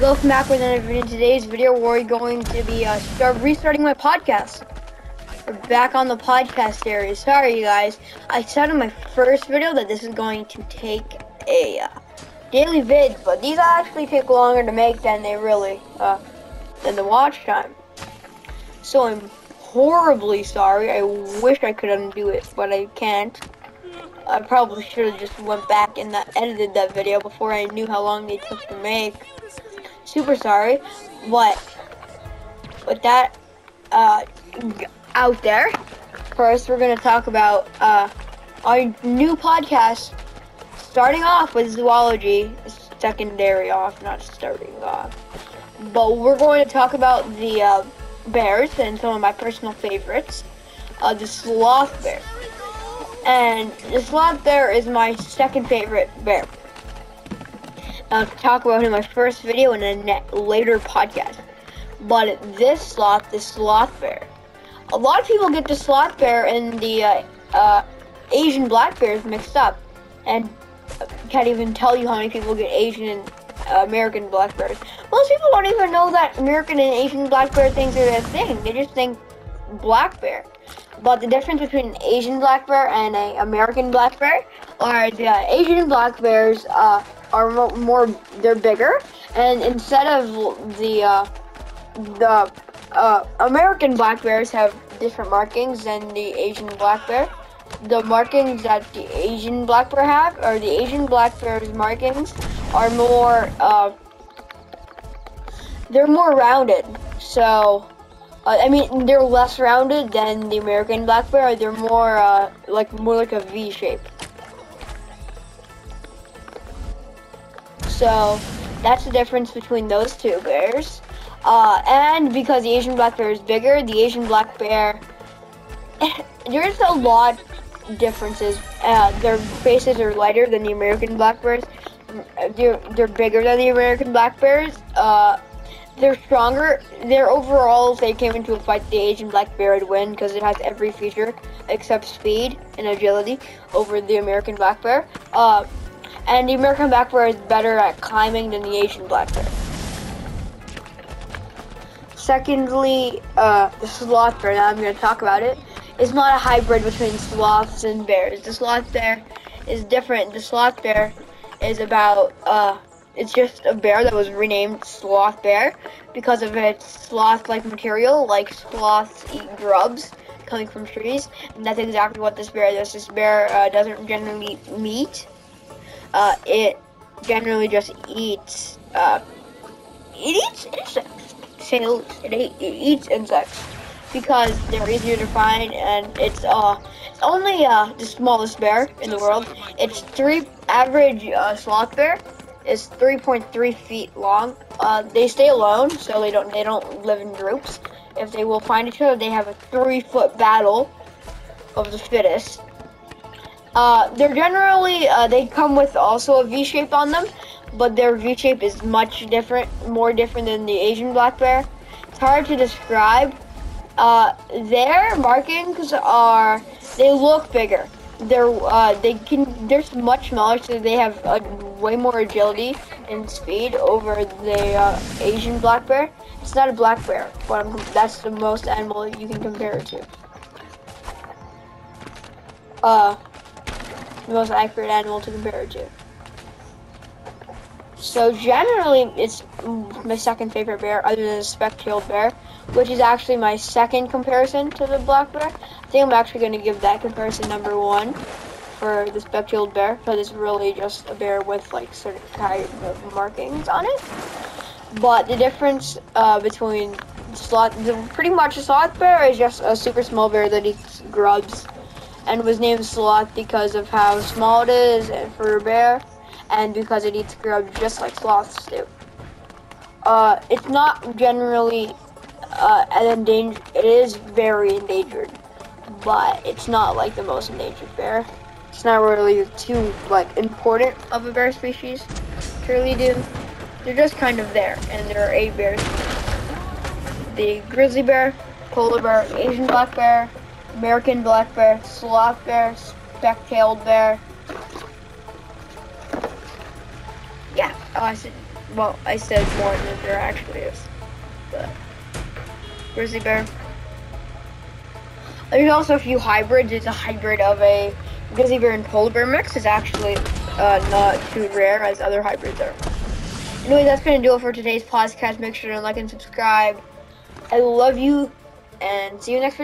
Welcome back with another video. In today's video, we're going to be restarting my podcast. We're back on the podcast series. Sorry, you guys. I said in my first video that this is going to take a daily vid, but these actually take longer to make than they really than the watch time. So I'm horribly sorry. I wish I could undo it, but I can't. I probably should have just went back and edited that video before I knew how long they took to make. Super sorry, but with that out there, first we're going to talk about our new podcast, starting off with zoology, secondary off, not starting off. But we're going to talk about the bears and some of my personal favorites, the sloth bear. And the sloth bear is my second favorite bear. I'll talk about it in my first video in a later podcast. But the sloth bear. A lot of people get the sloth bear and the Asian black bears mixed up. And can't even tell you how many people get Asian and American black bears. Most people don't even know that American and Asian black bear things are a thing. They just think black bear. But the difference between an Asian black bear and an American black bear are the Asian black bears are more, they're bigger, and instead of the American black bears have different markings than the Asian black bear. The markings that the Asian black bear have, or the Asian black bear's markings, are more they're more rounded. So I mean, they're less rounded than the American black bear. They're more like a V shape. So that's the difference between those two bears. And because the Asian black bear is bigger, the Asian black bear, there's a lot of differences. Their faces are lighter than the American black bears. They're bigger than the American black bears. They're stronger. Their overall, if they came into a fight, the Asian black bear would win because it has every feature except speed and agility over the American black bear. And the American black bear is better at climbing than the Asian black bear. Secondly, the sloth bear, now I'm going to talk about it, is not a hybrid between sloths and bears. The sloth bear is different. The sloth bear is about, it's just a bear that was renamed sloth bear because of its sloth-like material, like sloths eat grubs coming from trees, and that's exactly what this bear does. This bear doesn't generally eat meat. It generally just eats, it eats insects. It eats insects because they're easier to find, and it's only the smallest bear in the world. It's average sloth bear is 3.3 feet long. They stay alone, so they don't live in groups. If they will find each other, they have a 3-foot battle of the fittest. They're generally, they come with also a V shape on them, but their V shape is much different, more different than the Asian black bear. It's hard to describe. Their markings they look bigger. They're much smaller, so they have way more agility and speed over the Asian black bear. It's not a black bear, but that's the most animal you can compare it to. The most accurate animal to compare it to. So generally, it's my second favorite bear, other than the speck-tailed bear, which is actually my second comparison to the black bear. I think I'm actually going to give that comparison number 1 for the speck-tailed bear, because it's really just a bear with like certain kind of markings on it. But the difference between pretty much a sloth bear is just a super small bear that eats grubs, and was named sloth because of how small it is for a bear, and because it eats grubs just like sloths do. It's not generally endangered. It is very endangered, but it's not like the most endangered bear. It's not really too important of a bear species to really do. They're just kind of there, and there are 8 bears: the grizzly bear, polar bear, Asian black bear, American black bear, sloth bear, speck-tailed bear. Yeah, Well, I said more than there actually is. But grizzly bear. There's also a few hybrids. It's a hybrid of a grizzly bear and polar bear mix. Is actually not too rare as other hybrids are. Anyway, that's going to do it for today's podcast. Make sure to like and subscribe. I love you, and see you next video.